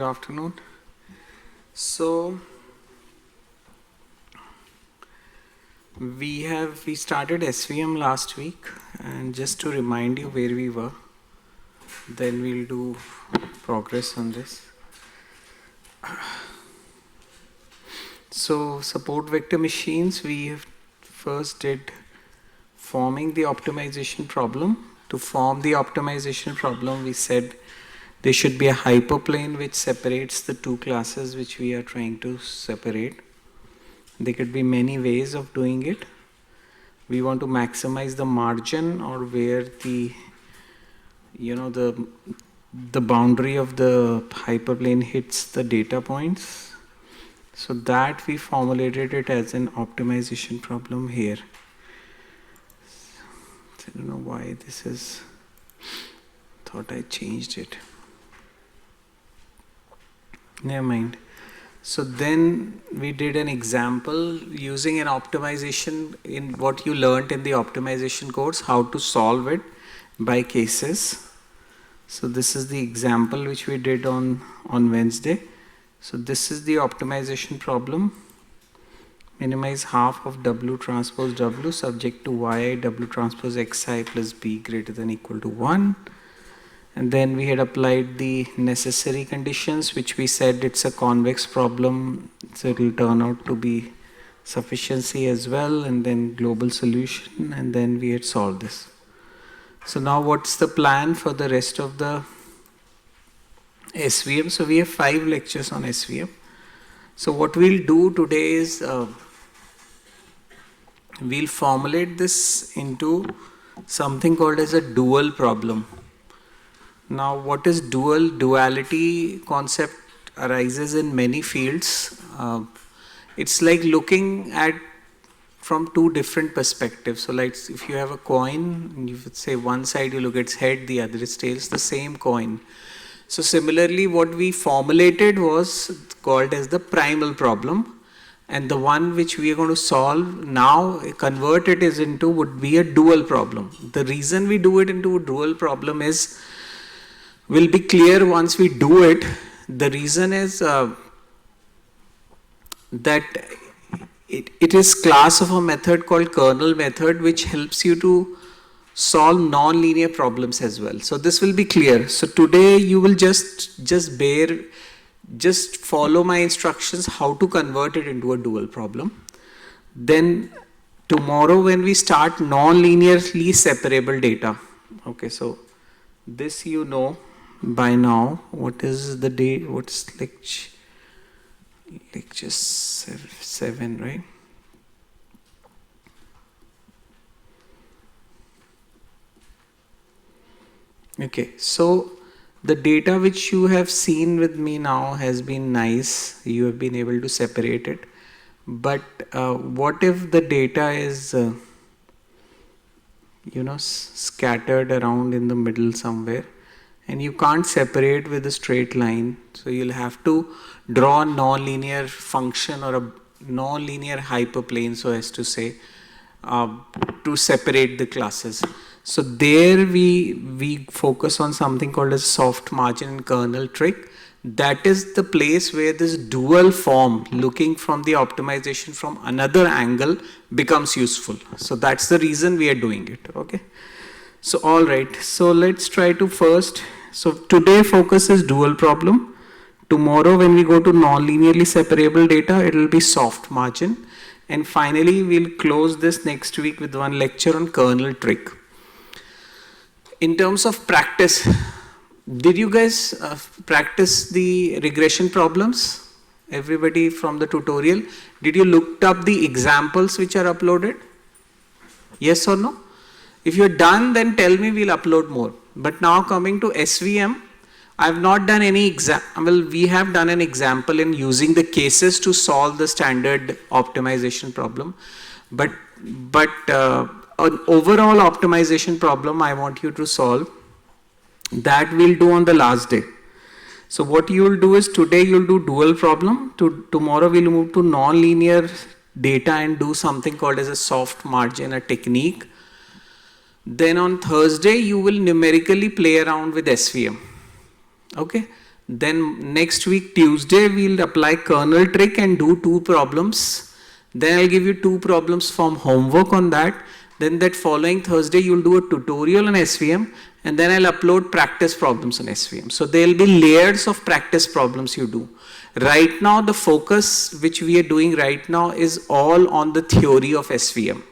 Good afternoon. So we started SVM last week, and just to remind you where we were, then we'll do progress on this. So support vector machines, we first did forming the optimization problem. To form the optimization problem, we said there should be a hyperplane which separates the two classes which we are trying to separate. There could be many ways of doing it. We want to maximize the margin, or where the boundary of the hyperplane hits the data points. So that we formulated it as an optimization problem here. I don't know why this is, thought I changed it. Never mind. So then we did an example using an optimization in what you learned in the optimization course, how to solve it by cases. So this is the example which we did on Wednesday. So this is the optimization problem. Minimize half of W transpose W subject to yi W transpose xi plus b greater than equal to 1. And then we had applied the necessary conditions, which we said it's a convex problem, so it will turn out to be sufficiency as well, and then global solution, and then we had solved this. So now what's the plan for the rest of the SVM? So we have 5 lectures on SVM. So what we'll do today is we'll formulate this into something called as a dual problem. Now, what is dual? Duality concept arises in many fields. It's like looking at from two different perspectives. So like if you have a coin, you would say one side you look at its head, the other is tails, the same coin. So similarly, what we formulated was called as the primal problem. And the one which we are going to solve now, convert it is into, would be a dual problem. The reason we do it into a dual problem is, will be clear once we do it. The reason is that it is class of a method called kernel method, which helps you to solve non-linear problems as well. So this will be clear. So today you will just follow my instructions how to convert it into a dual problem. Then tomorrow when we start non-linearly separable data. Okay, so this you know by now. What is the date? What's lecture 7, right? Okay, so the data which you have seen with me now has been nice. You have been able to separate it. But what if the data is scattered around in the middle somewhere, and you can't separate with a straight line? So you'll have to draw a non-linear function or a non-linear hyperplane, so as to say, to separate the classes. So there we focus on something called a soft margin and kernel trick. That is the place where this dual form, looking from the optimization from another angle, becomes useful. So that's the reason we are doing it. Okay. So all right. So let's try to first. So today focus is dual problem. Tomorrow when we go to non-linearly separable data, it will be soft margin. And finally we'll close this next week with one lecture on kernel trick. In terms of practice, did you guys practice the regression problems? Everybody from the tutorial, did you look up the examples which are uploaded? Yes or no? If you're done, then tell me, we'll upload more. But now coming to SVM, I've not done any example. Well, we have done an example in using the cases to solve the standard optimization problem. But an overall optimization problem I want you to solve, that we'll do on the last day. So what you will do is, today you'll do dual problem. Tomorrow we'll move to non-linear data and do something called as a soft margin, a technique. Then on Thursday you will numerically play around with SVM. Okay. Then next week Tuesday we'll apply kernel trick and do 2 problems. Then I'll give you 2 problems from homework on that. Then that following Thursday you'll do a tutorial on SVM, and then I'll upload practice problems on SVM. So there'll be layers of practice problems you do. Right now the focus which we are doing right now is all on the theory of SVM.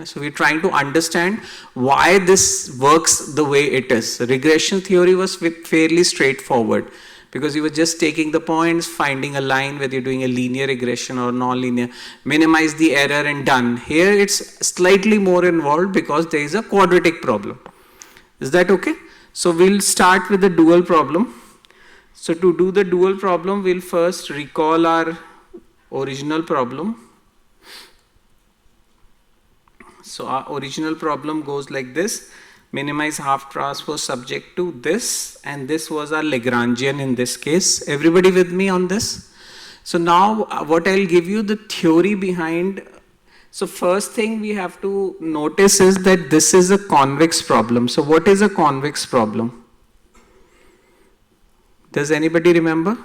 So we're trying to understand why this works the way it is. Regression theory was fairly straightforward, because you were just taking the points, finding a line, whether you're doing a linear regression or non-linear, minimize the error and done. Here it's slightly more involved because there is a quadratic problem. Is that okay? So we'll start with the dual problem. So to do the dual problem, we'll first recall our original problem. So our original problem goes like this: minimize half transpose subject to this, and this was our Lagrangian in this case. Everybody with me on this? So now what I'll give you the theory behind. So first thing we have to notice is that this is a convex problem. So what is a convex problem? Does anybody remember?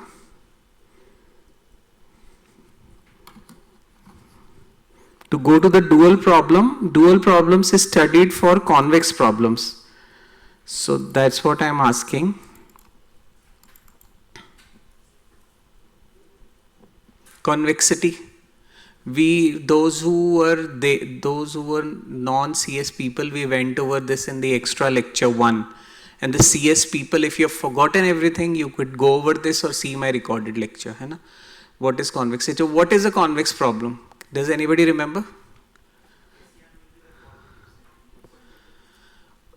To go to the dual problems is studied for convex problems. So that's what I'm asking. Convexity. Those who were non-CS people, we went over this in the extra lecture 1. And the CS people, if you have forgotten everything, you could go over this or see my recorded lecture. Hai na? What is convexity? What is a convex problem? Does anybody remember?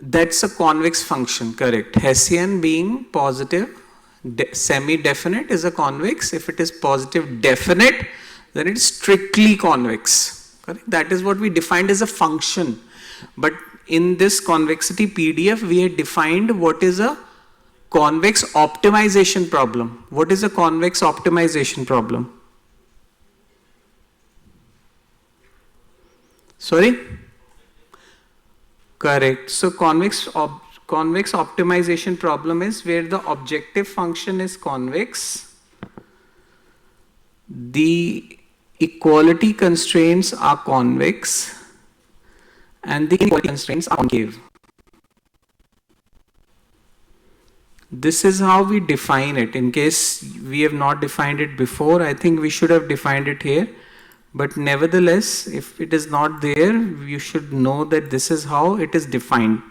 That's a convex function, correct. Hessian being positive, semi-definite is a convex. If it is positive definite, then it's strictly convex. Correct? That is what we defined as a function. But in this convexity PDF, we had defined what is a convex optimization problem. What is a convex optimization problem? Sorry? Correct. So convex optimization problem is where the objective function is convex. The equality constraints are convex and the inequality constraints are concave. This is how we define it. In case we have not defined it before, I think we should have defined it here. But nevertheless, if it is not there, you should know that this is how it is defined.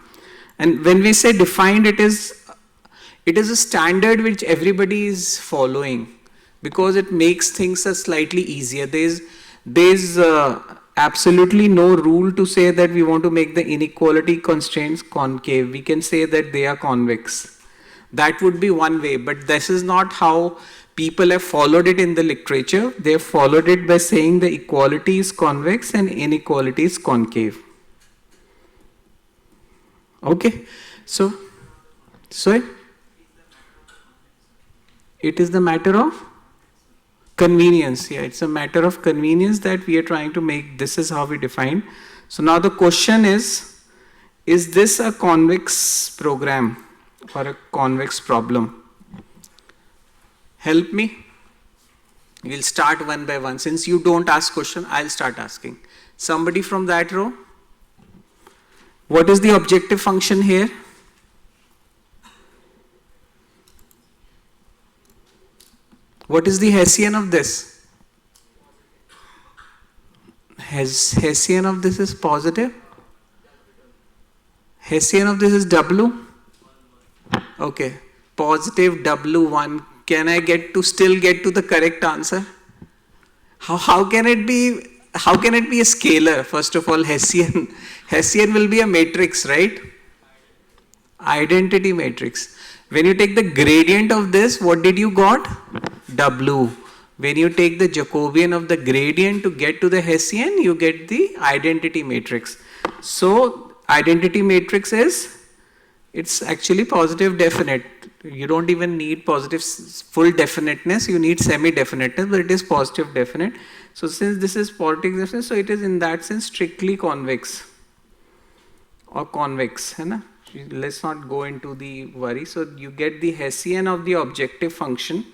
And when we say defined, it is a standard which everybody is following, because it makes things slightly easier. There's absolutely no rule to say that we want to make the inequality constraints concave. We can say that they are convex. That would be one way, but this is not how people have followed it in the literature. They have followed it by saying the equality is convex and inequality is concave. Okay, so it is the matter of convenience. Yeah, it's a matter of convenience that we are trying to make. This is how we define. So now the question is this a convex program or a convex problem? Help me. We'll start one by one. Since you don't ask question, I'll start asking. Somebody from that row? What is the objective function here? What is the Hessian of this? Hessian of this is positive? Hessian of this is W? Okay. Positive W1. Can I still get to the correct answer? How can it be a scalar? First of all, Hessian will be a matrix, right? Identity matrix. When you take the gradient of this, what did you got? W. When you take the Jacobian of the gradient to get to the Hessian, you get the identity matrix. So identity matrix it's actually positive definite. You don't even need positive full definiteness, you need semi-definiteness, but it is positive definite. So since this is positive definite, so it is in that sense strictly convex or convex. Hai na? let's not go into the worry. So you get the Hessian of the objective function.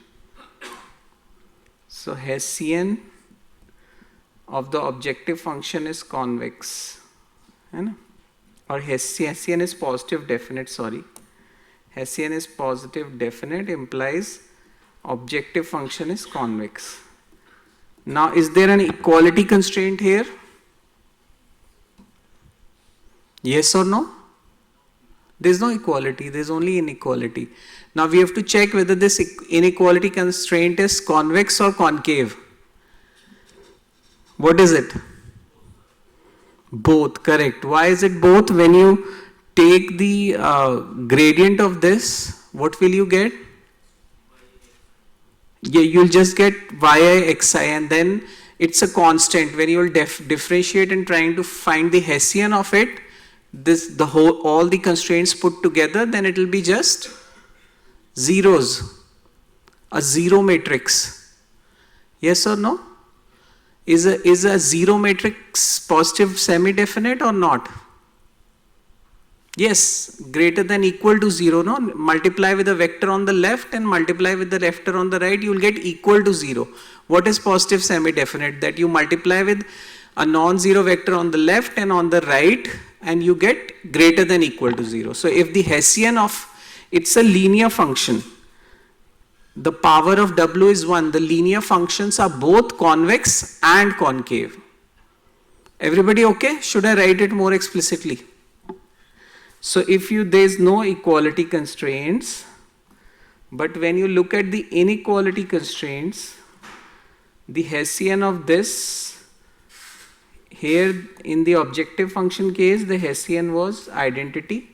So Hessian of the objective function is convex, or Hessian is positive definite, sorry. Hessian is positive definite, implies objective function is convex. Now, is there an equality constraint here? Yes or no? There is no equality, there is only inequality. Now, we have to check whether this inequality constraint is convex or concave. What is it? Both, correct. Why is it both? When you take the gradient of this, what will you get? Yeah, you'll just get yi xi, and then it's a constant. When you will differentiate and trying to find the Hessian of it, all the constraints put together, then it will be just zeros, a zero matrix. Yes or no? Is a zero matrix positive semi-definite or not? Yes, greater than equal to 0, no? Multiply with the vector on the left and multiply with the vector on the right, you will get equal to 0. What is positive semi-definite? That you multiply with a non-zero vector on the left and on the right, and you get greater than equal to 0. So if the Hessian of, it's a linear function. The power of W is 1. The linear functions are both convex and concave. Everybody okay? Should I write it more explicitly? So if there is no equality constraints, but when you look at the inequality constraints, the Hessian of this, here in the objective function case, the Hessian was identity.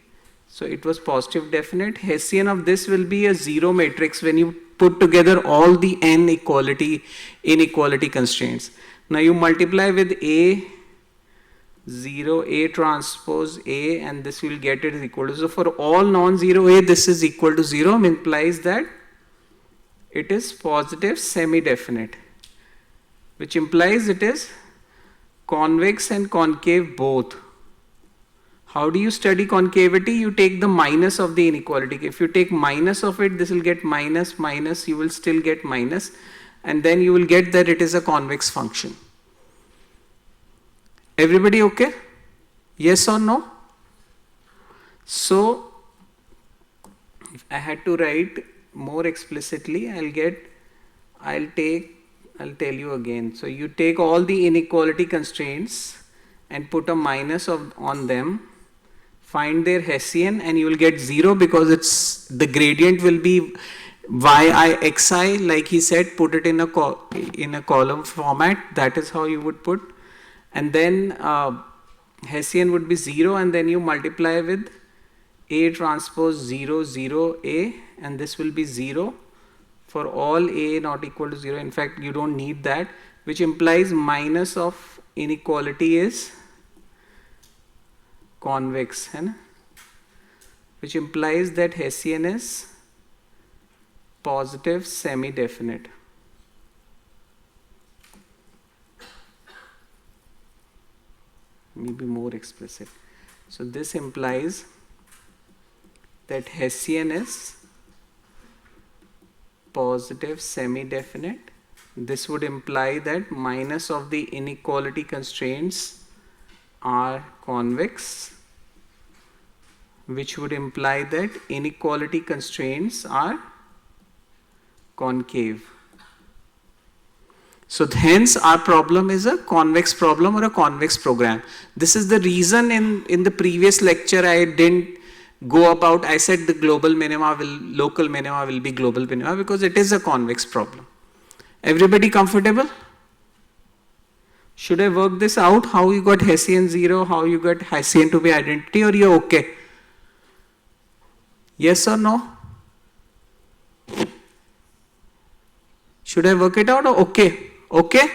So it was positive definite. Hessian of this will be a zero matrix when you put together all the n inequality constraints. Now you multiply with A, 0, A transpose A, and this will get it is equal to. So for all non-zero A, this is equal to 0, implies that it is positive semi-definite, which implies it is convex and concave both. How do you study concavity? You take the minus of the inequality. If you take minus of it, this will get minus, minus, you will still get minus, and then you will get that it is a convex function. Everybody okay? Yes or no? So, if I had to write more explicitly, I'll tell you again. So, you take all the inequality constraints and put a minus on them, find their Hessian, and you will get 0 because the gradient will be yi xi, like he said, put it in a column format. That is how you would put. And then Hessian would be 0, and then you multiply with A transpose 0, 0, A, and this will be 0 for all A not equal to 0. In fact, you don't need that, which implies minus of inequality is convex, which implies that Hessian is positive semi-definite. Maybe more explicit. So this implies that Hessian is positive semi-definite. This would imply that minus of the inequality constraints are convex, which would imply that inequality constraints are concave. So hence our problem is a convex problem or a convex program. This is the reason in the previous lecture I didn't go about, I said the local minima will be global minima, because it is a convex problem. Everybody comfortable? Should I work this out? How you got Hessian 0, how you got Hessian to be identity, or you're okay? Yes or no? Should I work it out or okay? Okay?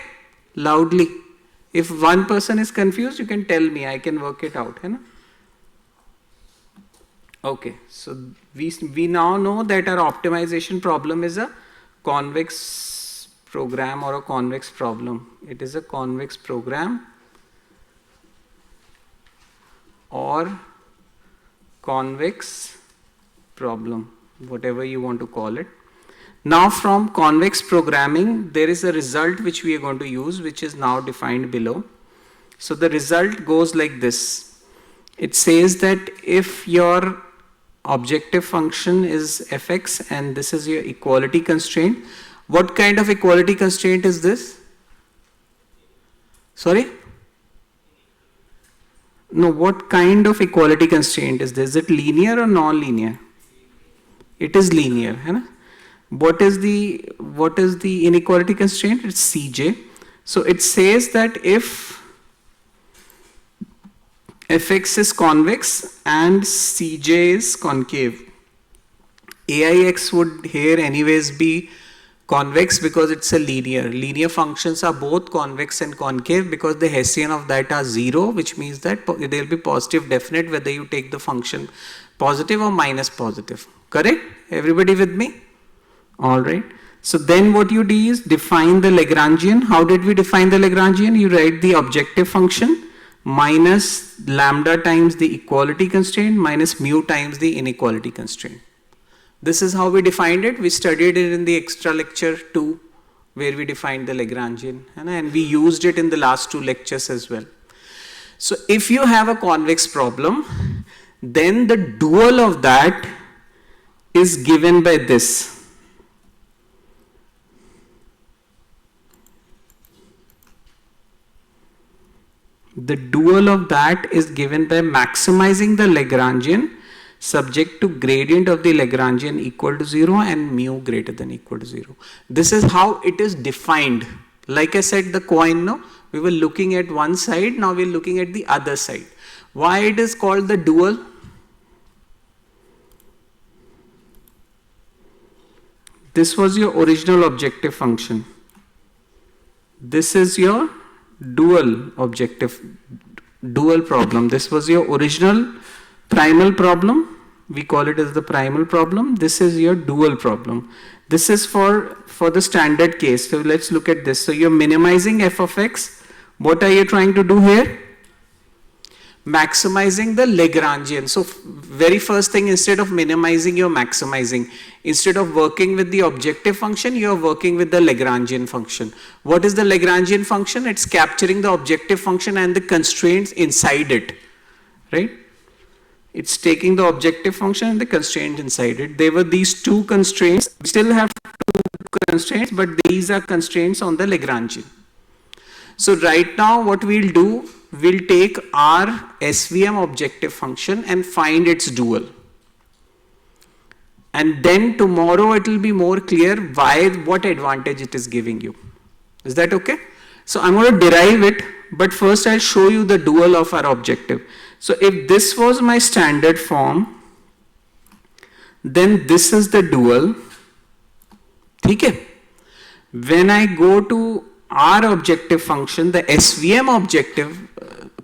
Loudly. If one person is confused, you can tell me, I can work it out. Okay, so we now know that our optimization problem is a convex program or a convex problem. It is a convex program or convex problem, whatever you want to call it. Now from convex programming, there is a result which we are going to use, which is now defined below. So the result goes like this. It says that if your objective function is fx and this is your equality constraint, what kind of equality constraint is this? Sorry? No, what kind of equality constraint is this? Is it linear or non-linear? It is linear. Hai? What is the inequality constraint? It's Cj. So it says that if fx is convex and Cj is concave, aix would here anyways be convex because it's a linear. Linear functions are both convex and concave because the Hessian of that are 0, which means that there will be positive definite whether you take the function positive or minus positive. Correct? Everybody with me? Alright. So then what you do is define the Lagrangian. How did we define the Lagrangian? You write the objective function minus lambda times the equality constraint minus mu times the inequality constraint. This is how we defined it. We studied it in the extra lecture 2 where we defined the Lagrangian, and we used it in the last 2 lectures as well. So if you have a convex problem, then the dual of that is given by this. The dual of that is given by maximizing the Lagrangian subject to gradient of the Lagrangian equal to 0 and mu greater than equal to 0. This is how it is defined. Like I said, the coin, no? We were looking at one side, now we are looking at the other side. Why it is called the dual? This was your original objective function. This is your dual problem. This was your original primal problem. We call it as the primal problem. This is your dual problem. This is for the standard case. So let's look at this. So you're minimizing f of x. What are you trying to do here? Maximizing the Lagrangian. So very first thing, instead of minimizing, you're maximizing. Instead of working with the objective function, you're working with the Lagrangian function. What is the Lagrangian function? It's capturing the objective function and the constraints inside it, right? It's taking the objective function and the constraint inside it. There were these 2 constraints. We still have 2 constraints, but these are constraints on the Lagrangian. So right now what we'll do, we'll take our SVM objective function and find its dual. And then tomorrow it will be more clear what advantage it is giving you. Is that okay? So I'm going to derive it, but first I'll show you the dual of our objective. So if this was my standard form, then this is the dual. Okay? When I go to our objective function, the SVM objective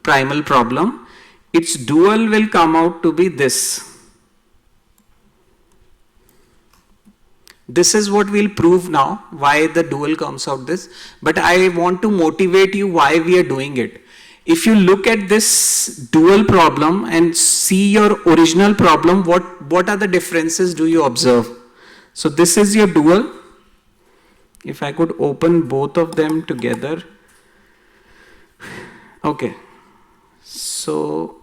primal problem, its dual will come out to be this. This is what we'll prove now, why the dual comes out this. But I want to motivate you why we are doing it. If you look at this dual problem and see your original problem, what are the differences do you observe? So this is your dual. If I could open both of them together. Okay. So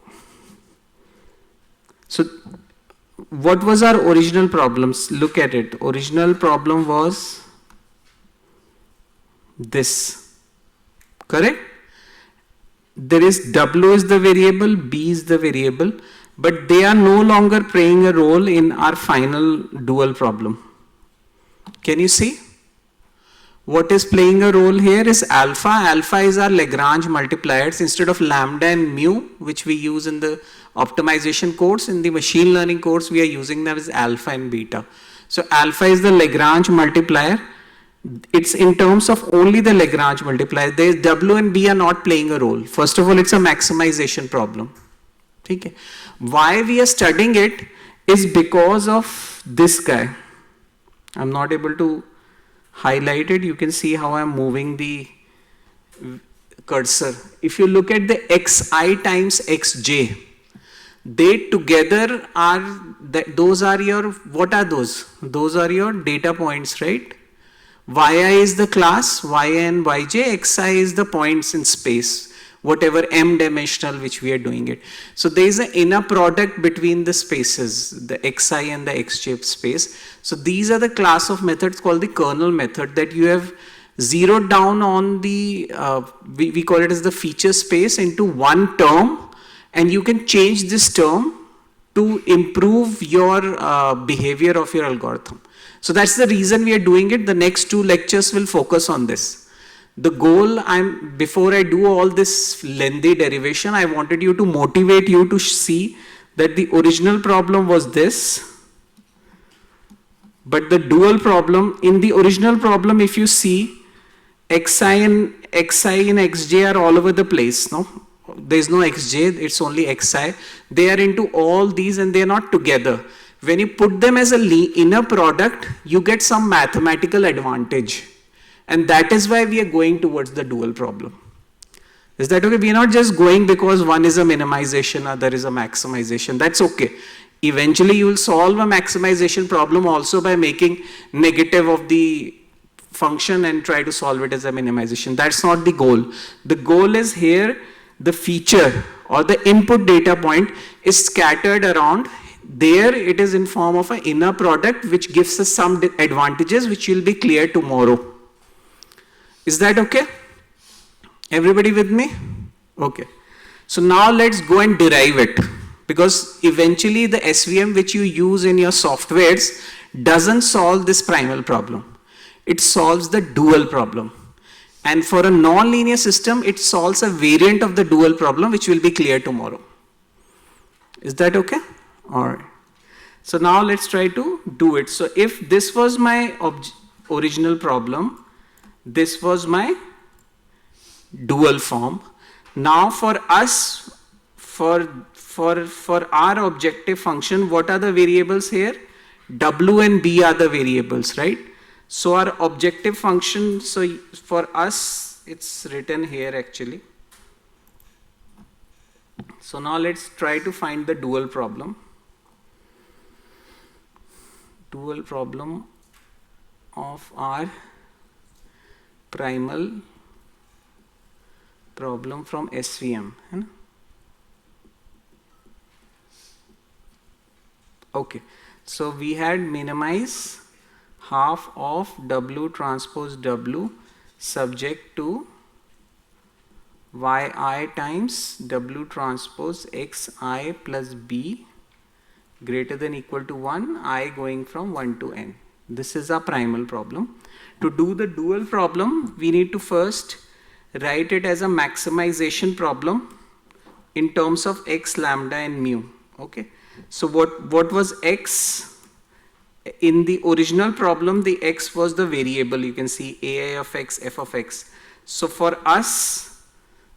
what was our original problems? Look at it. Original problem was this. Correct? There is W is the variable, B is the variable, but they are no longer playing a role in our final dual problem. Can you see? What is playing a role here is alpha. Alpha is our Lagrange multipliers. Instead of lambda and mu, which we use in the optimization course, in the machine learning course, we are using them as alpha and beta. So alpha is the Lagrange multiplier. It's in terms of only the Lagrange multiplier. There W and B are not playing a role. First of all, it's a maximization problem. Okay. Why we are studying it is because of this guy. I'm not able to highlight it. You can see how I'm moving the cursor. If you look at the xi times xj, They together are, those are your, what are those? Those are your data points, right? Yi is the class, yn, yj, xi is the points in space, whatever m dimensional which we are doing it. So there is an inner product between the spaces, the xi and the xj space. So these are the class of methods called the kernel method that you have zeroed down on the, we call it as the feature space into one term, and you can change this term to improve your behavior of your algorithm. So that's the reason we are doing it. The next 2 lectures will focus on this. The goal, before I do all this lengthy derivation, I wanted you to motivate you to see that the original problem was this, but the dual problem, in the original problem, if you see, xi and xj are all over the place, no? There is no xj, it's only xi. They are into all these and they are not together. When you put them as an inner product, you get some mathematical advantage. And that is why we are going towards the dual problem. Is that okay? We are not just going because one is a minimization, other is a maximization. That's okay. Eventually you will solve a maximization problem also by making negative of the function and try to solve it as a minimization. That's not the goal. The goal is here, the feature or the input data point is scattered around. There it is in form of an inner product which gives us some advantages which will be clear tomorrow. Is that okay? Everybody with me? Okay. So now let's go and derive it, because eventually the SVM which you use in your softwares doesn't solve this primal problem. It solves the dual problem. And for a non-linear system, it solves a variant of the dual problem which will be clear tomorrow. Is that okay? Alright. So now let's try to do it. So if this was my original problem, this was my dual form. Now for us, for our objective function, what are the variables here? W and B are the variables, right? So our objective function, so for us, it's written here actually. So now let's try to find the dual problem. Dual problem of our primal problem from SVM. Okay, so we had minimize half of W transpose W subject to yi times W transpose xi plus b greater than equal to 1, I going from 1 to n. This is our primal problem. To do the dual problem, we need to first write it as a maximization problem in terms of x, lambda and mu. Okay. So what was x? In the original problem, the x was the variable. You can see ai of x, f of x. So for us,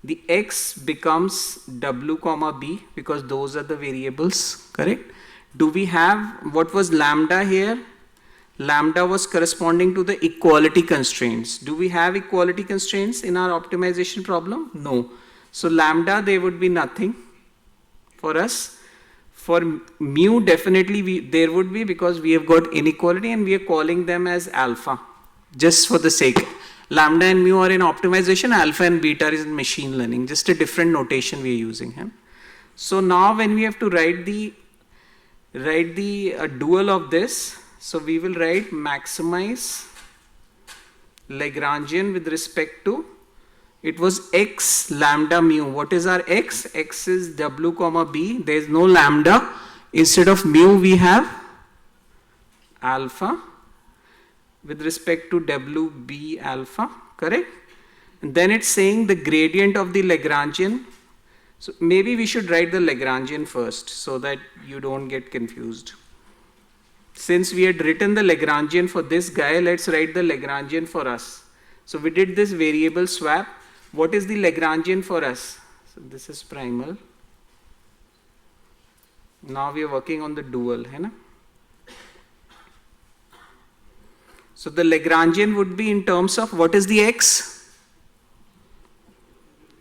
the x becomes w comma b because those are the variables, correct? Do we have, what was lambda here? Lambda was corresponding to the equality constraints. Do we have equality constraints in our optimization problem? No. So lambda, there would be nothing for us. For mu, definitely there would be, because we have got inequality and we are calling them as alpha, just for the sake. Lambda and mu are in optimization, alpha and beta is in machine learning, just a different notation we are using. So now when we have to write the dual of this, so we will write maximize Lagrangian with respect to, it was x lambda mu. What is our x? X is w comma b. There is no lambda. Instead of mu we have alpha with respect to w b alpha, correct? And then it's saying the gradient of the Lagrangian. So maybe we should write the Lagrangian first so that you don't get confused. Since we had written the Lagrangian for this guy, let's write the Lagrangian for us. So we did this variable swap. What is the Lagrangian for us? So this is primal. Now we are working on the dual. So the Lagrangian would be in terms of, what is the x?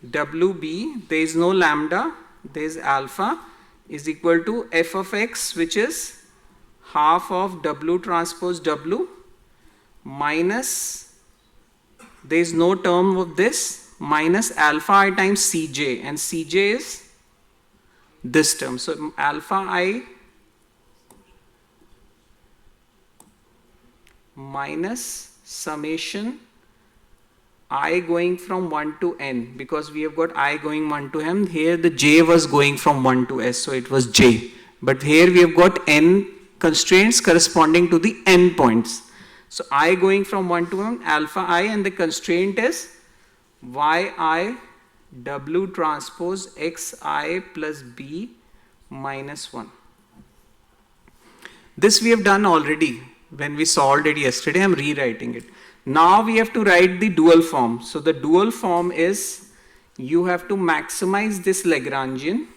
WB, there is no lambda, there is alpha. is equal to f of x, which is half of w transpose w minus, there is no term of this, minus alpha I times Cj, and Cj is this term. So alpha I minus summation I going from 1 to n, because we have got I going 1 to m. Here the j was going from 1 to s, so it was j. But here we have got n constraints corresponding to the n points. So I going from 1 to m, alpha I, and the constraint is yi w transpose xi plus b minus 1. This we have done already when we solved it yesterday. I am rewriting it. Now we have to write the dual form. So the dual form is, you have to maximize this Lagrangian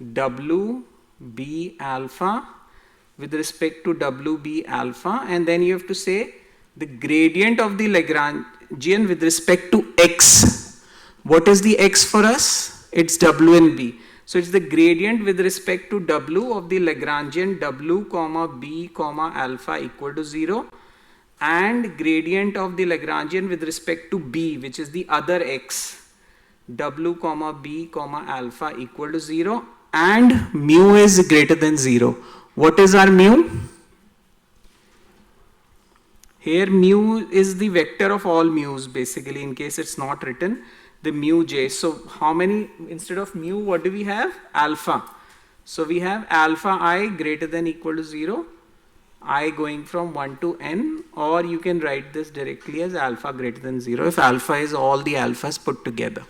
WB alpha with respect to WB alpha, and then you have to say the gradient of the Lagrangian with respect to x. What is the x for us? It's W and B. So it's the gradient with respect to W of the Lagrangian W comma B comma alpha equal to 0, and gradient of the Lagrangian with respect to B, which is the other x, W comma B comma alpha equal to 0, and mu is greater than 0. What is our mu? Here mu is the vector of all mu's, basically, in case it's not written, the mu j. So how many, instead of mu, what do we have? Alpha. So we have alpha I greater than equal to 0, I going from 1 to n, or you can write this directly as alpha greater than 0 if alpha is all the alphas put together.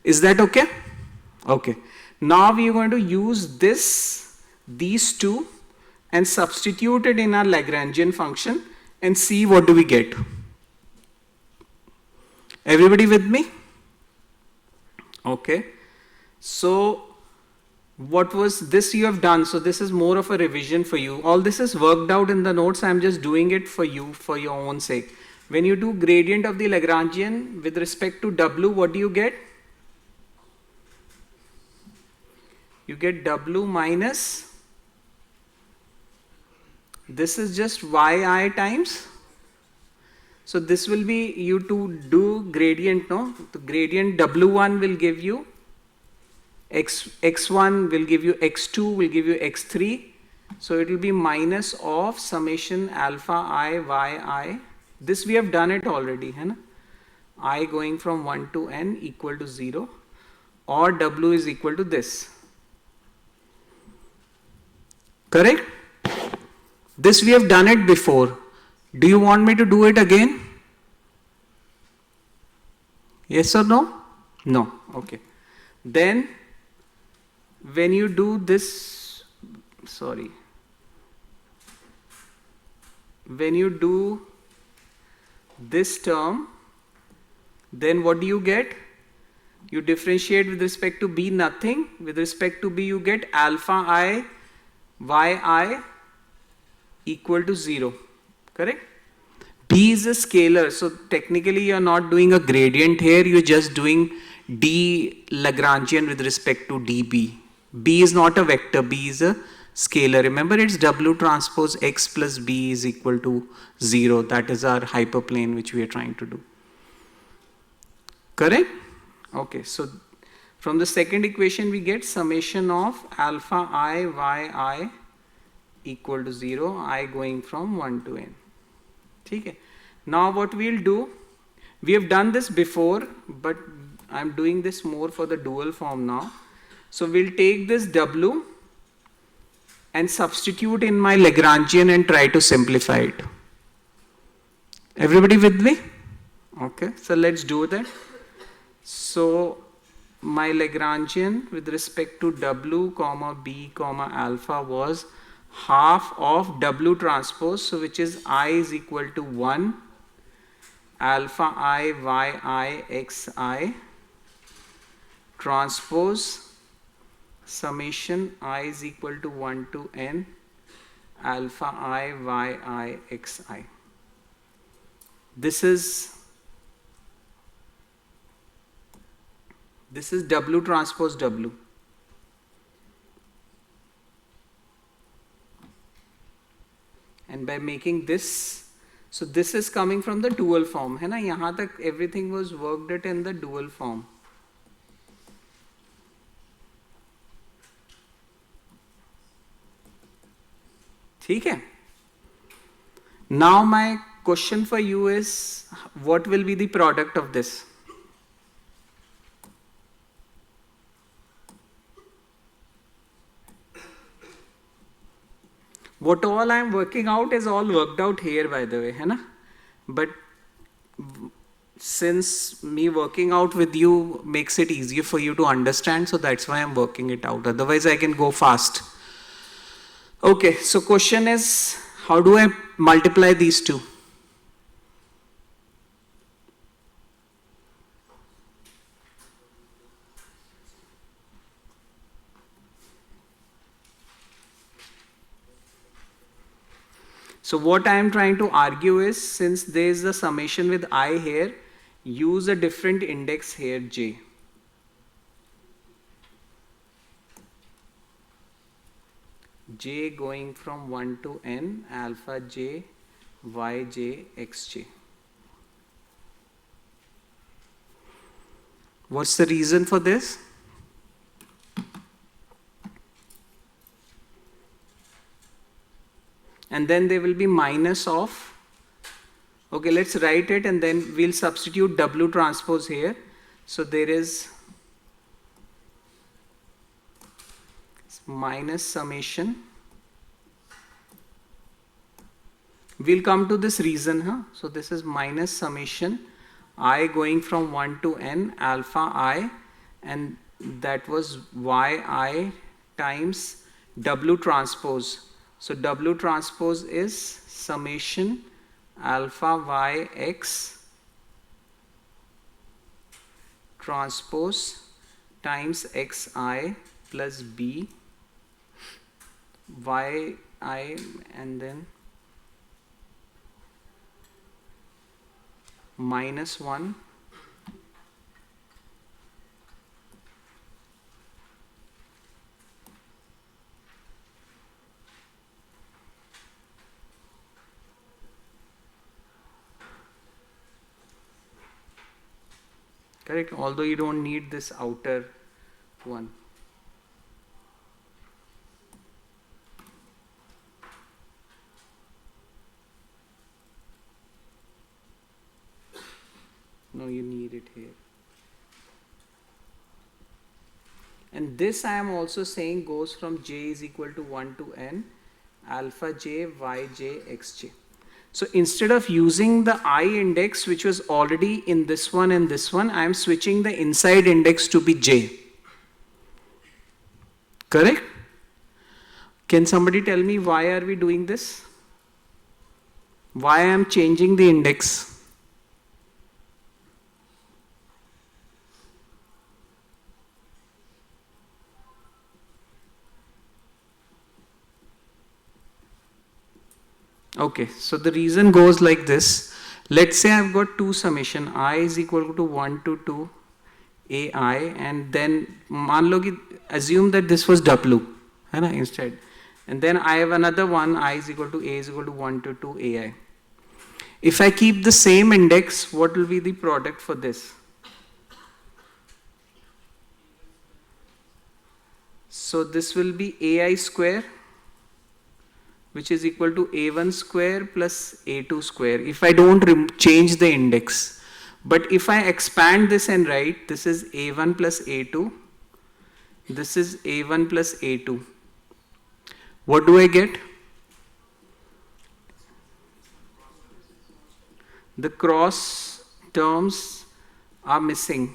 Is that okay? Okay. Now we are going to use these two and substitute it in our Lagrangian function and see what do we get. Everybody with me? Okay. So what was this you have done? So this is more of a revision for you. All this is worked out in the notes. I am just doing it for you, for your own sake. When you do gradient of the Lagrangian with respect to W, what do you get? You get W minus, this is just yi times. So this will be, you to do gradient, no? The gradient W1 will give you x1 will give you x2 will give you x3, so it will be minus of summation alpha I yi. This we have done it already, hai na? I going from 1 to n equal to 0, or W is equal to this. Correct? This we have done it before. Do you want me to do it again? Yes or no? No. Okay. Then when you do this, when you do this term, then what do you get? You differentiate with respect to B, nothing. With respect to B, you get alpha I yi equal to 0. Correct? B is a scalar, so technically you are not doing a gradient here, you are just doing D Lagrangian with respect to dB. B is not a vector, B is a scalar. Remember, it's W transpose X plus B is equal to 0. That is our hyperplane which we are trying to do. Correct? Okay, so from the second equation we get summation of alpha I yi equal to 0, I going from 1 to n. Okay. Now what we'll do, we have done this before, but I'm doing this more for the dual form now. So we'll take this W and substitute in my Lagrangian and try to simplify it. Everybody with me? Okay, so let's do that. So my Lagrangian with respect to W comma B comma alpha was half of W transpose, so which is I is equal to 1 alpha I yi xi transpose summation I is equal to 1 to n alpha I yi xi. This is W transpose W. by making this. So this is coming from the dual form, है ना? यहाँ तक everything was worked out in the dual form. ठीक है? Now my question for you is, what will be the product of this? What all I am working out is all worked out here, by the way, है ना? But since me working out with you makes it easier for you to understand, so that's why I'm working it out. Otherwise, I can go fast. Okay, so question is, how do I multiply these two? So what I am trying to argue is, since there is a summation with I here, use a different index here, j. J going from 1 to n, alpha j, yj, xj. What's the reason for this? And then there will be minus of, okay, let's write it and then we'll substitute W transpose here. So there is minus summation. We'll come to this reason, huh? So this is minus summation I going from 1 to n, alpha I, and that was yi times W transpose. So W transpose is summation alpha y x transpose times xi plus b yi and then minus 1 correct, although you don't need this outer one. No, you need it here. And this I am also saying goes from j is equal to 1 to n, alpha j, yj, xj. So instead of using the I index, which was already in this one and this one, I am switching the inside index to be j. Correct? Can somebody tell me why are we doing this? Why I am changing the index? Okay, so the reason goes like this. Let's say I've got two summation, I is equal to 1 to 2 ai, and then मान लो कि assume that this was w, है ना, instead. And then I have another one, I is equal to a is equal to 1 to 2 ai. If I keep the same index, what will be the product for this? So this will be ai square, which is equal to a1 square plus a2 square, if I don't change the index. But if I expand this and write, this is a1 plus a2, this is a1 plus a2. What do I get? The cross terms are missing.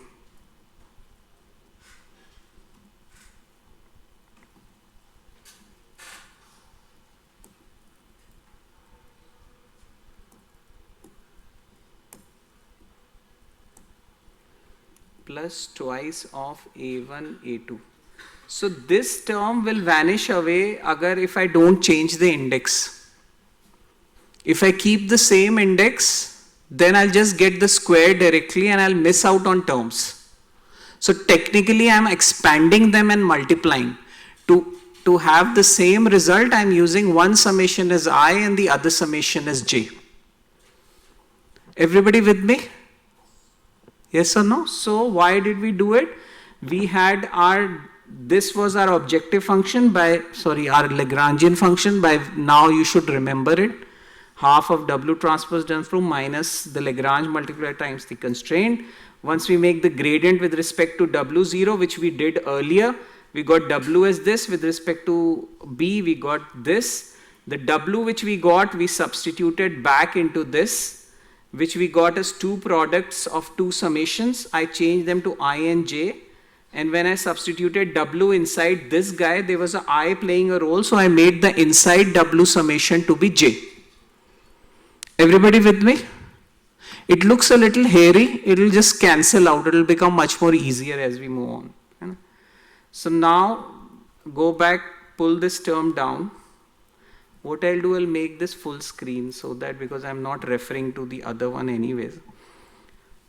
Plus twice of a1, a2. So this term will vanish away if I don't change the index. If I keep the same index, then I'll just get the square directly and I'll miss out on terms. So technically I'm expanding them and multiplying to to have the same result, I'm using one summation as I and the other summation as j. Everybody with me? Yes or no? So why did we do it? We had this was our objective function our Lagrangian function. By now you should remember it. Half of W transpose done through minus the Lagrange multiplier times the constraint. Once we make the gradient with respect to W0, which we did earlier, we got W as this. With respect to B, we got this. The W which we got, we substituted back into this, which we got as two products of two summations. I changed them to I and J. And when I substituted W inside this guy, there was a I playing a role. So I made the inside W summation to be J. Everybody with me? It looks a little hairy. It will just cancel out. It will become much more easier as we move on. So now go back, pull this term down. What I'll do, I'll make this full screen so that, because I'm not referring to the other one anyways.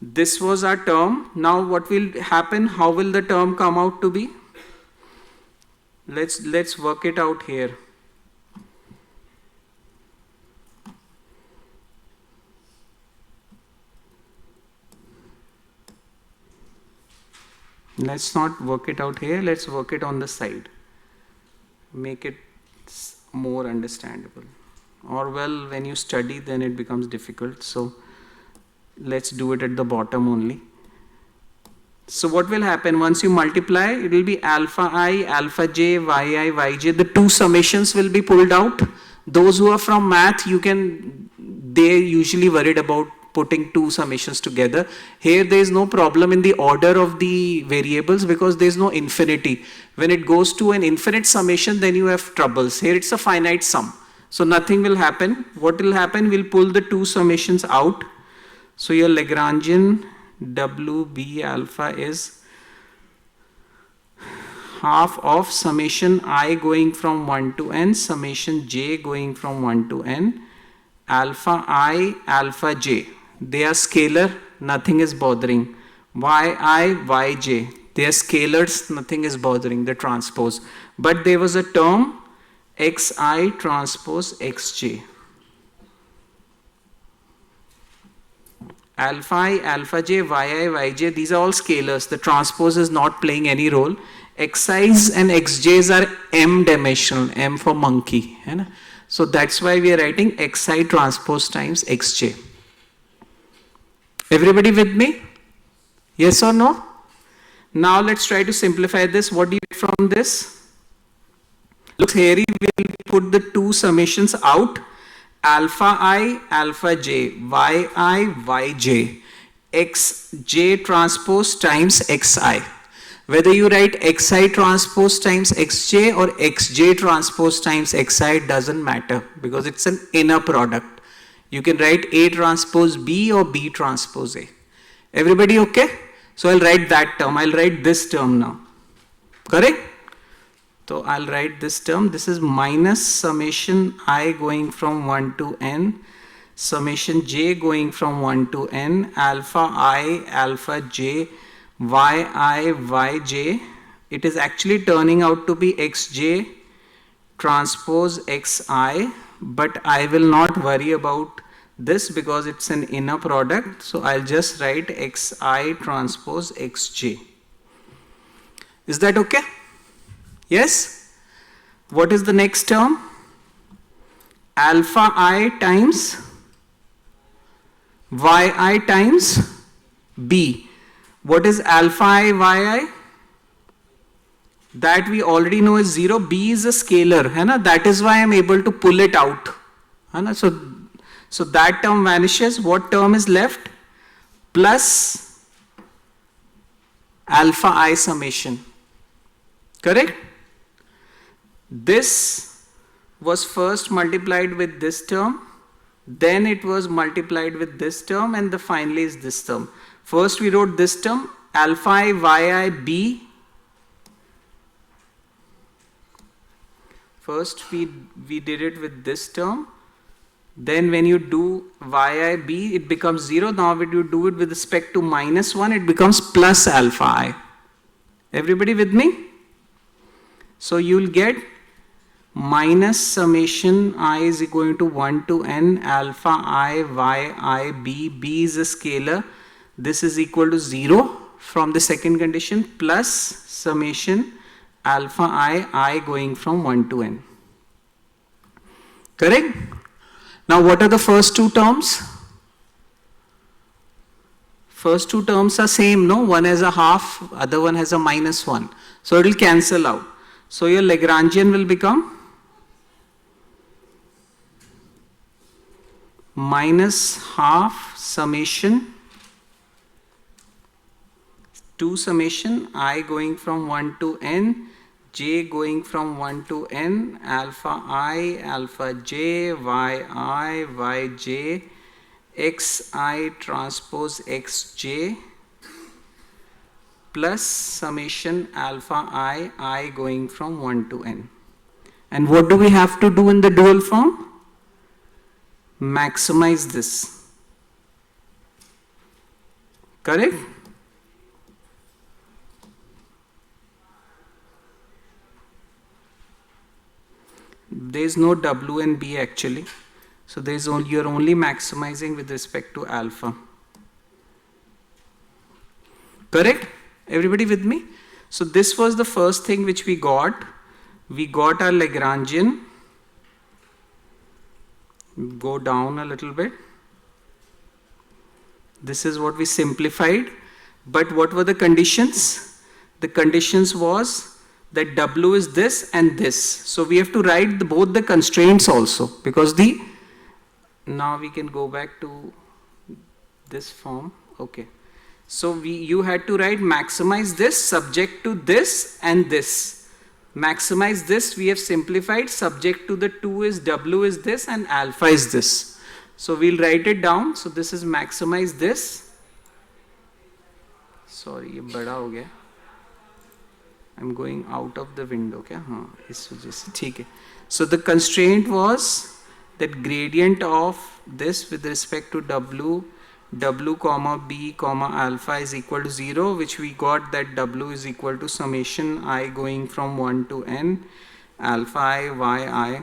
This was our term. Now what will happen? How will the term come out to be? Let's work it out here. Let's not work it out here. Let's work it on the side. Make it more understandable. Or well, when you study, then it becomes difficult. So let's do it at the bottom only. So what will happen once you multiply? It will be alpha I, alpha j, yi, yj. The two summations will be pulled out. Those who are from math, they're usually worried about putting two summations together. Here there is no problem in the order of the variables because there is no infinity. When it goes to an infinite summation, then you have troubles. Here it's a finite sum. So nothing will happen. What will happen? We'll pull the two summations out. So your Lagrangian WB alpha is half of summation I going from 1 to n, summation j going from 1 to n, alpha I, alpha j. They are scalar, nothing is bothering. Yi, yj, they are scalars, nothing is bothering, the transpose. But there was a term xi transpose xj. Alpha I, alpha j, yi, yj, these are all scalars. The transpose is not playing any role. Xi's and xj's are m dimensional, m for monkey. So that's why we are writing xi transpose times xj. Everybody with me? Yes or no? Now let's try to simplify this. What do you get from this? Looks hairy. We'll put the two summations out. Alpha I, alpha j, yi, yj, xj transpose times xi. Whether you write xi transpose times xj or xj transpose times xi, doesn't matter because it's an inner product. You can write A transpose B or B transpose A. Everybody okay? So I'll write that term. I'll write this term now. Correct? So I'll write this term. This is minus summation I going from 1 to n, summation j going from 1 to n, alpha I, alpha j, yi, yj. It is actually turning out to be xj transpose xi, but I will not worry about this because it's an inner product. So I'll just write xi transpose xj. Is that okay? Yes? What is the next term? Alpha I times yi times b. What is alpha I, yi? That we already know is 0. B is a scalar. That is why I am able to pull it out. So that term vanishes. What term is left? Plus alpha I summation. Correct? This was first multiplied with this term. Then it was multiplied with this term. And finally is this term. First we wrote this term. Alpha I, yi, b. First we did it with this term. Then when you do yi, b, it becomes 0. Now when you do it with respect to minus 1, it becomes plus alpha I. Everybody with me? So you will get minus summation I is equal to 1 to n alpha I y I b. B is a scalar. This is equal to 0 from the second condition plus summation alpha I going from 1 to n. Correct? Now what are the first two terms? First two terms are same, no? One has a half, other one has a minus 1. So it will cancel out. So your Lagrangian will become minus half summation 2 summation I going from 1 to n, j going from 1 to n, alpha I, alpha j, yi, yj, xi transpose xj plus summation alpha I going from 1 to n. And what do we have to do in the dual form? Maximize this. Correct? There is no w and b actually. So you're only maximizing with respect to alpha. Correct? Everybody with me? So this was the first thing which we got. We got our Lagrangian. Go down a little bit. This is what we simplified. But what were the conditions? The conditions was that w is this and this. So we have to write both the constraints also, because now we can go back to this form. Okay. So you had to write maximize this subject to this and this. Maximize this we have simplified, subject to the 2 is w is this and alpha is this. So we'll write it down. So this is maximize this. Sorry, ये बड़ा हो गया. I'm going out of the window. क्या? हाँ, इस वजह से ठीक है. So the constraint was that gradient of this with respect to w comma b comma alpha is equal to 0, which we got that w is equal to summation I going from 1 to n alpha I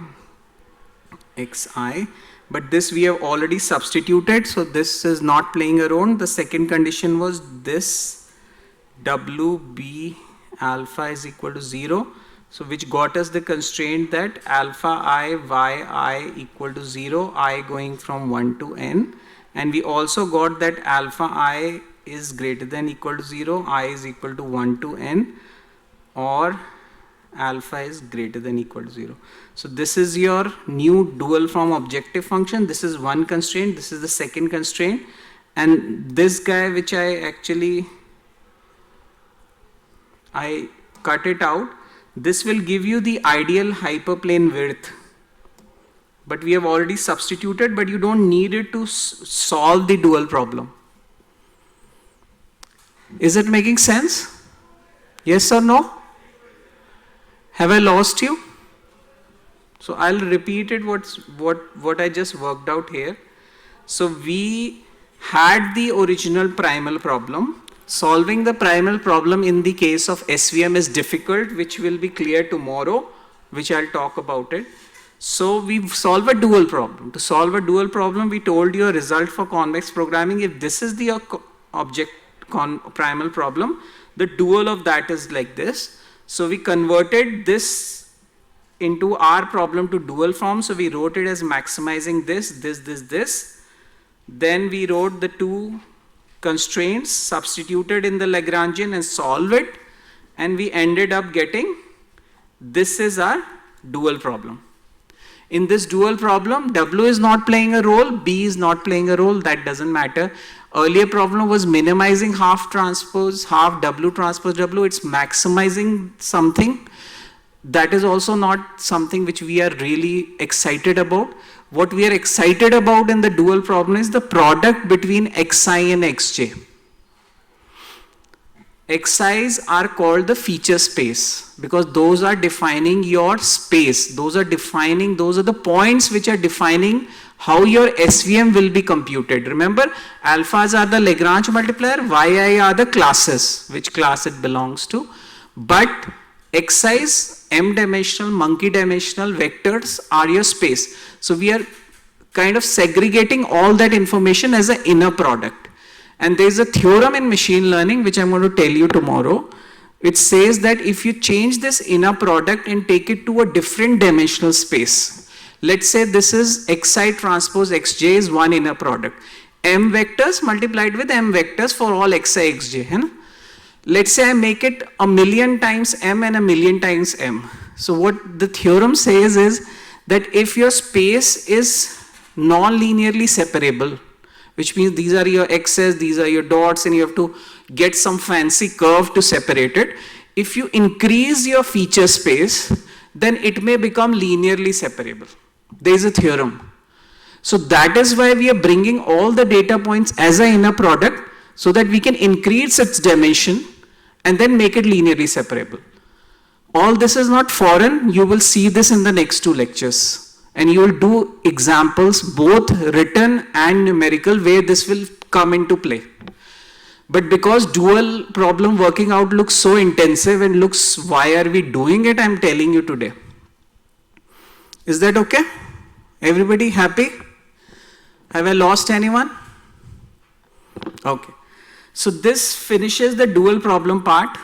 yi xi. But this we have already substituted, so this is not playing a role. The second condition was this w b alpha is equal to 0, so which got us the constraint that alpha I yi equal to 0, I going from 1 to n. And we also got that alpha I is greater than equal to 0, I is equal to 1 to n, or alpha is greater than equal to 0. So this is your new dual form objective function. This is one constraint, this is the second constraint, and this guy which I cut it out, this will give you the ideal hyperplane width. But we have already substituted, but you don't need it to solve the dual problem. Is it making sense? Yes or no? Have I lost you? So I'll repeat it what I just worked out here. So we had the original primal problem. Solving the primal problem in the case of SVM is difficult, which will be clear tomorrow, which I'll talk about it. So we solve a dual problem. To solve a dual problem, we told you a result for convex programming. If this is the primal problem, the dual of that is like this. So we converted this into our problem to dual form. So we wrote it as maximizing this. Then we wrote the two constraints, substituted in the Lagrangian and solve it. And we ended up getting, this is our dual problem. In this dual problem, w is not playing a role, b is not playing a role, that doesn't matter. Earlier problem was minimizing half w transpose w, it's maximizing something. That is also not something which we are really excited about. What we are excited about in the dual problem is the product between xi and xj. Xi's are called the feature space because those are defining your space. Those are the points which are defining how your SVM will be computed. Remember, alphas are the Lagrange multiplier, yi are the classes, which class it belongs to. But Xi's m-dimensional, monkey-dimensional vectors are your space. So we are kind of segregating all that information as an inner product. And there is a theorem in machine learning, which I'm going to tell you tomorrow. It says that if you change this inner product and take it to a different dimensional space, let's say this is Xi transpose Xj is one inner product. M vectors multiplied with M vectors for all Xi Xj. Hai? Let's say I make it 1,000,000 times M and 1,000,000 times M. So what the theorem says is that if your space is non-linearly separable, which means these are your x's, these are your dots, and you have to get some fancy curve to separate it. If you increase your feature space, then it may become linearly separable. There is a theorem. So that is why we are bringing all the data points as an inner product so that we can increase its dimension and then make it linearly separable. All this is not foreign. You will see this in the next 2 lectures. And you will do examples, both written and numerical, where this will come into play. But because dual problem working out looks so intensive and looks, why are we doing it, I'm telling you today. Is that okay? Everybody happy? Have I lost anyone? Okay. So this finishes the dual problem part.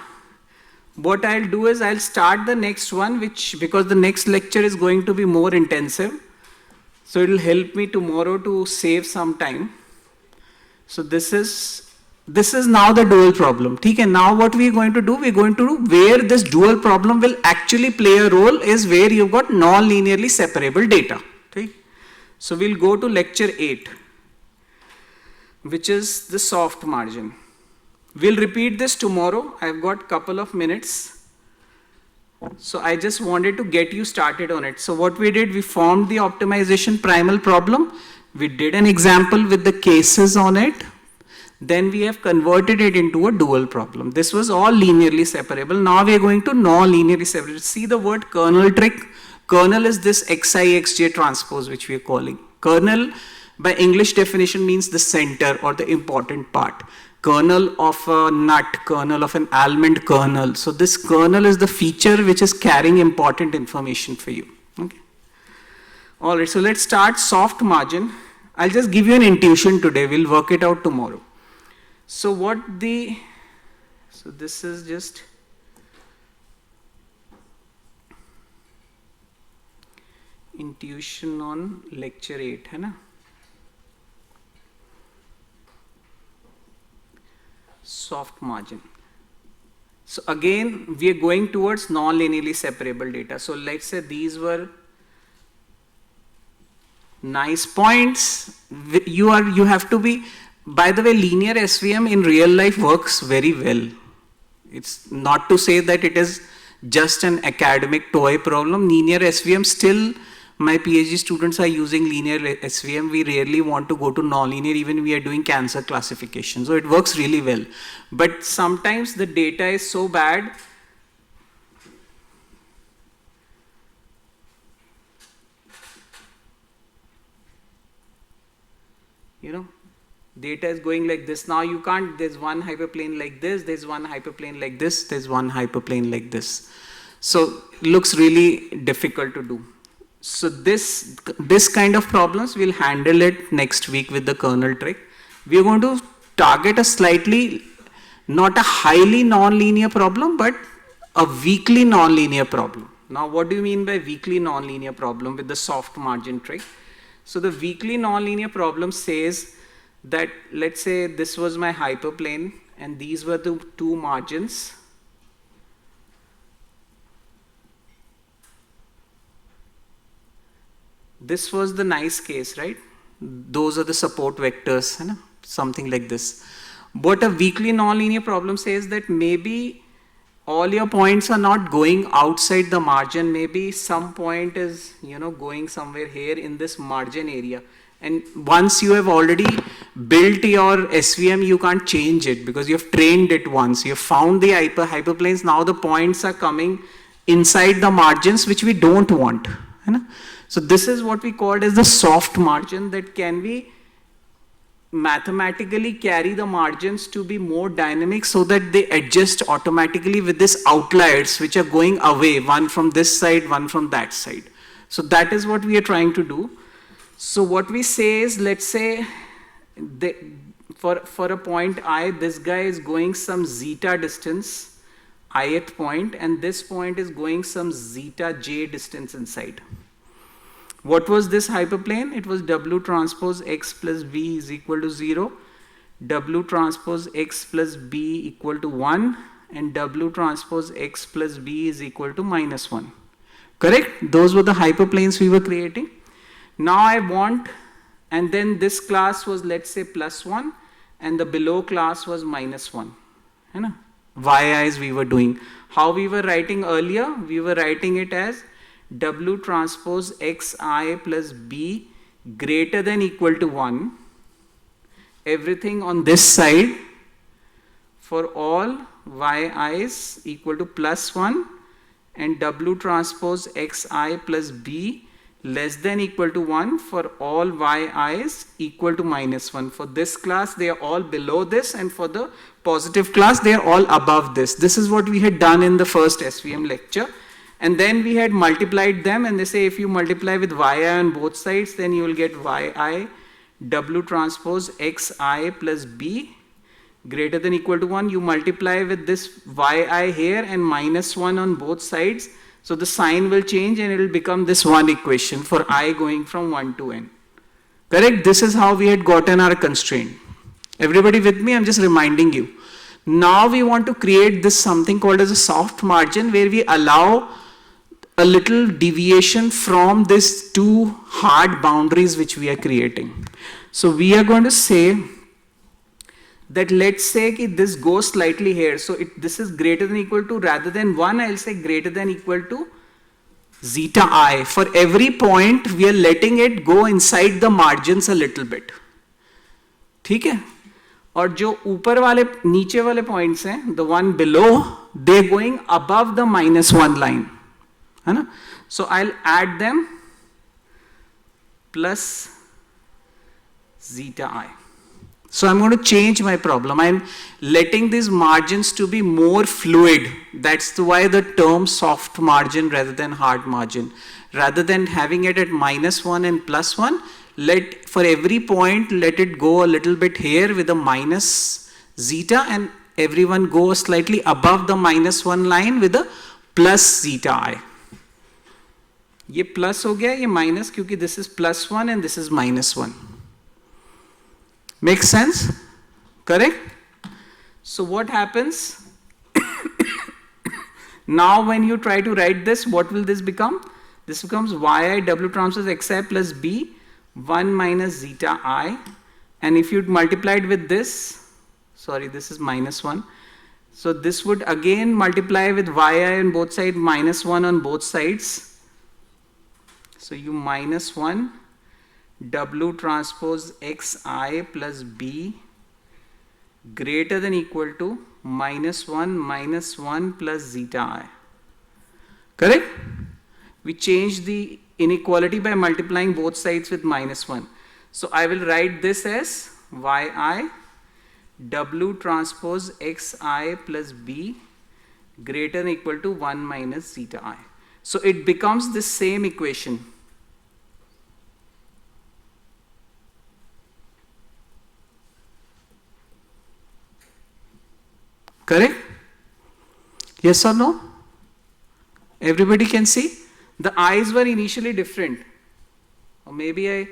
What I'll do is I'll start the next one, because the next lecture is going to be more intensive. So it will help me tomorrow to save some time. So this is now the dual problem. Okay, now what we're going to do, where this dual problem will actually play a role is where you've got non-linearly separable data. Okay? So we'll go to lecture 8, which is the soft margin. We'll repeat this tomorrow. I've got a couple of minutes. So I just wanted to get you started on it. So what we did, we formed the optimization primal problem. We did an example with the cases on it. Then we have converted it into a dual problem. This was all linearly separable. Now we are going to non-linearly separable. See the word kernel trick? Kernel is this Xi Xj transpose, which we are calling. Kernel by English definition means the center or the important part. Kernel of a nut, kernel of an almond kernel. So this kernel is the feature which is carrying important information for you. Okay. All right, so let's start soft margin. I'll just give you an intuition today. We'll work it out tomorrow. So this is just intuition on lecture 8, hai na? Soft margin. So again, we are going towards non-linearly separable data. So let's say these were nice points. You have to be, by the way, linear SVM in real life works very well. It's not to say that it is just an academic toy problem. Linear SVM still, my PhD students are using linear SVM. We rarely want to go to nonlinear, even we are doing cancer classification. So it works really well. But sometimes the data is so bad. You know, data is going like this. Now you can't, there's one hyperplane like this, there's one hyperplane like this, there's one hyperplane like this. So it looks really difficult to do. So this kind of problems, we'll handle it next week with the kernel trick. We are going to target a slightly, not a highly nonlinear problem, but a weakly nonlinear problem. Now what do you mean by weakly nonlinear problem with the soft margin trick? So the weakly nonlinear problem says that, let's say this was my hyperplane and these were the two margins. This was the nice case, right? Those are the support vectors, you know, something like this. But a weakly nonlinear problem says that maybe all your points are not going outside the margin. Maybe some point is, you know, going somewhere here in this margin area. And once you have already built your SVM, you can't change it because you have trained it once. You have found the hyperplanes. Now the points are coming inside the margins, which we don't want. You know? So this is what we called as the soft margin that can be mathematically carry the margins to be more dynamic so that they adjust automatically with these outliers which are going away, one from this side, one from that side. So that is what we are trying to do. So what we say is, let's say for a point I, this guy is going some zeta distance, ith point, and this point is going some zeta j distance inside. What was this hyperplane? It was W transpose X plus B is equal to 0, W transpose X plus B equal to 1, and W transpose X plus B is equal to minus 1. Correct? Those were the hyperplanes we were creating. Now I want, and then this class was, let's say, plus 1, and the below class was minus 1. You know? Yi's we were doing. How we were writing earlier? We were writing it as W transpose Xi plus B greater than equal to 1. Everything on this side for all Yi's equal to plus 1, and W transpose Xi plus B less than equal to 1 for all Yi's equal to minus 1. For this class they are all below this, and for the positive class they are all above this. This is what we had done in the first SVM lecture. And then we had multiplied them, and they say if you multiply with Yi on both sides, then you will get Yi W transpose Xi plus B greater than equal to 1. You multiply with this Yi here and minus 1 on both sides. So the sign will change and it will become this one equation for I going from 1 to n. Correct? This is how we had gotten our constraint. Everybody with me? I'm just reminding you. Now we want to create this something called as a soft margin, where we allow a little deviation from these two hard boundaries which we are creating. So we are going to say that, let's say this goes slightly here. So this is greater than equal to, rather than 1, I'll say greater than equal to zeta I. For every point we are letting it go inside the margins a little bit. ठीक है? और जो ऊपर वाले नीचे वाले points हैं, the one below, they're going above the minus 1 line. है ना? So I'll add them plus zeta I. So I'm going to change my problem. I'm letting these margins to be more fluid. That's why the term soft margin rather than hard margin. Rather than having it at minus 1 and plus 1, for every point, let it go a little bit here with a minus zeta, and everyone go slightly above the minus 1 line with a plus zeta I. ये plus हो गया, ये minus, क्योंकि this is plus 1 and this is minus 1. Makes sense? Correct? So what happens? Now when you try to write this, what will this become? This becomes Yi W transpose Xi plus B 1 minus zeta I, and if you multiplied with this, sorry, this is minus 1. So this would again multiply with Yi on both sides, minus 1 on both sides. So you minus 1 W transpose Xi plus B greater than equal to minus 1 plus zeta I. Correct? We change the inequality by multiplying both sides with minus 1. So I will write this as Yi W transpose Xi plus B greater than equal to 1 minus zeta I. So it becomes the same equation. Correct? Yes or no? Everybody can see? The I's were initially different. Or maybe I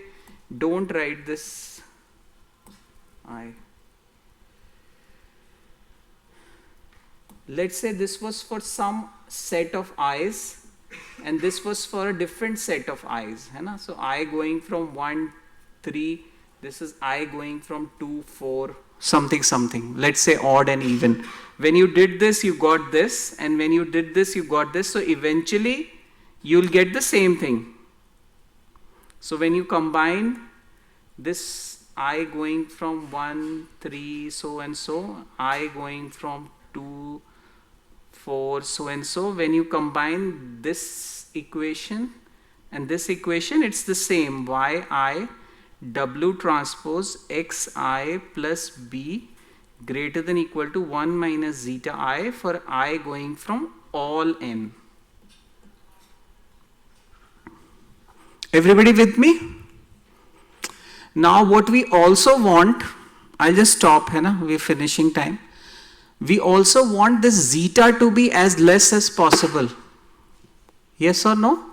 don't write this I. Let's say this was for some set of I's and this was for a different set of I's. है ना? So I going from 1, 3, this is I going from 2, 4, something. Let's say odd and even. When you did this, you got this, and when you did this, you got this. So eventually you'll get the same thing. So when you combine this I going from 1, 3, so and so, I going from 2, 4, so and so, when you combine this equation and this equation, it's the same. Yi W transpose xi plus b greater than equal to 1 minus zeta I for I going from all n. Everybody with me? Now what we also want, I'll just stop, we're finishing time. We also want this zeta to be as less as possible. Yes or no?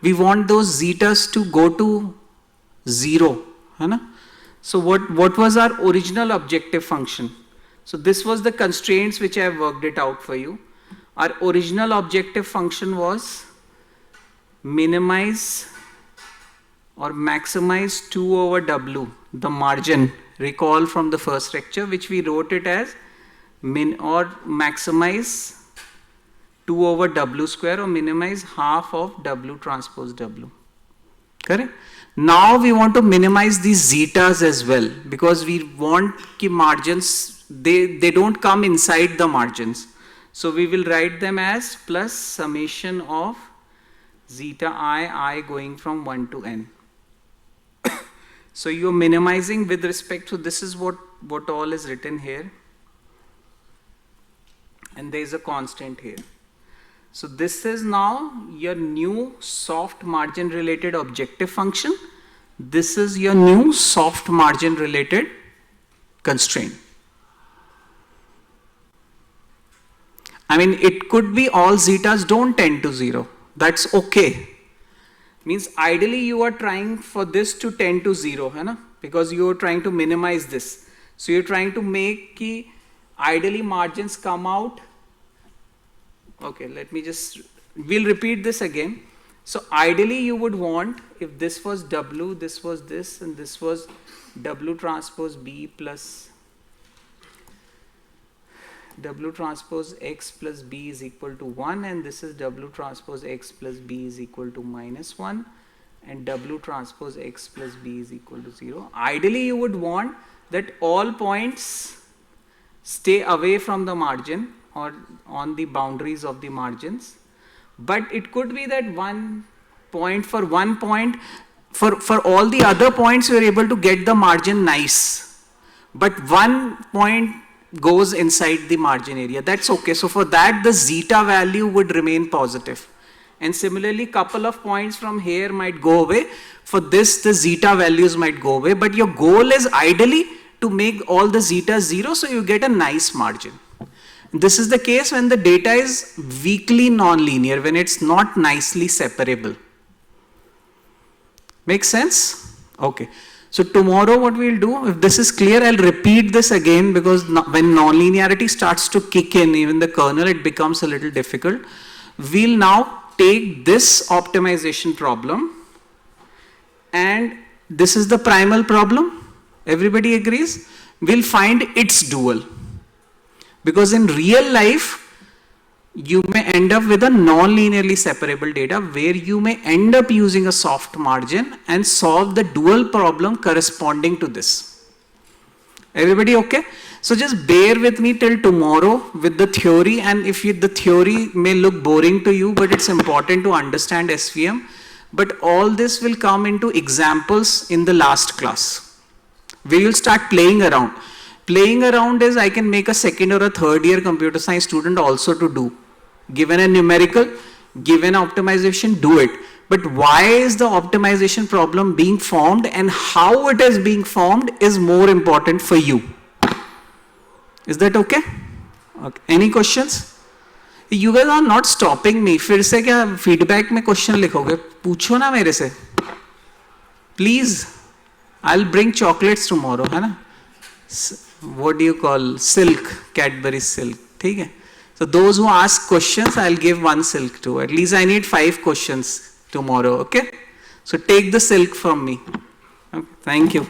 We want those zetas to go to 0. So what was our original objective function? So this was the constraints which I have worked it out for you. Our original objective function was minimize or maximize 2 over w, the margin. Recall from the first lecture, which we wrote it as min or maximize 2 over w square or minimize half of w transpose w. Correct? Now we want to minimize these zetas as well, because we want ki margins, they don't come inside the margins. So we will write them as plus summation of zeta I going from 1 to n. So you're minimizing with respect to, this is what all is written here. And there is a constant here. So this is now your new soft margin related objective function. This is your new soft margin related constraint. I mean, it could be all zetas don't tend to 0. That's okay. Means ideally you are trying for this to tend to 0, because you are trying to minimize this. So you're trying to make ki ideally margins come out. Okay, we'll repeat this again. So ideally you would want, if this was W, this was this, and this was W transpose B plus W transpose X plus B is equal to 1, and this is W transpose X plus B is equal to minus 1, and W transpose X plus B is equal to 0. Ideally you would want that all points stay away from the margin or on the boundaries of the margins, but it could be that for all the other points you are able to get the margin nice, but one point goes inside the margin area. That's okay. So for that the zeta value would remain positive, and similarly couple of points from here might go away. For this the zeta values might go away, but your goal is ideally to make all the zetas 0, so you get a nice margin. This is the case when the data is weakly nonlinear, when it's not nicely separable. Make sense? Okay. So tomorrow what we'll do, if this is clear, I'll repeat this again, because when nonlinearity starts to kick in, even the kernel, it becomes a little difficult. We'll now take this optimization problem, and this is the primal problem. Everybody agrees? We'll find its dual. Because in real life, you may end up with a non-linearly separable data where you may end up using a soft margin and solve the dual problem corresponding to this. Everybody okay? So just bear with me till tomorrow with the theory, and if the theory may look boring to you, but it's important to understand SVM. But all this will come into examples in the last class. We will start playing around. Playing around is I can make a second or a third year computer science student also to do. Given a numerical, given optimization, do it. But why is the optimization problem being formed and how it is being formed is more important for you. Is that okay? Okay. Any questions? You guys are not stopping me. फिर से क्या feedback में question लिखोगे? पूछो ना मेरे से. Please. I'll bring chocolates tomorrow, है ना? What do you call silk? Cadbury silk. ठीक है? So those who ask questions, I'll give one silk to. At least I need 5 questions tomorrow. Okay? So take the silk from me. Okay. Thank you.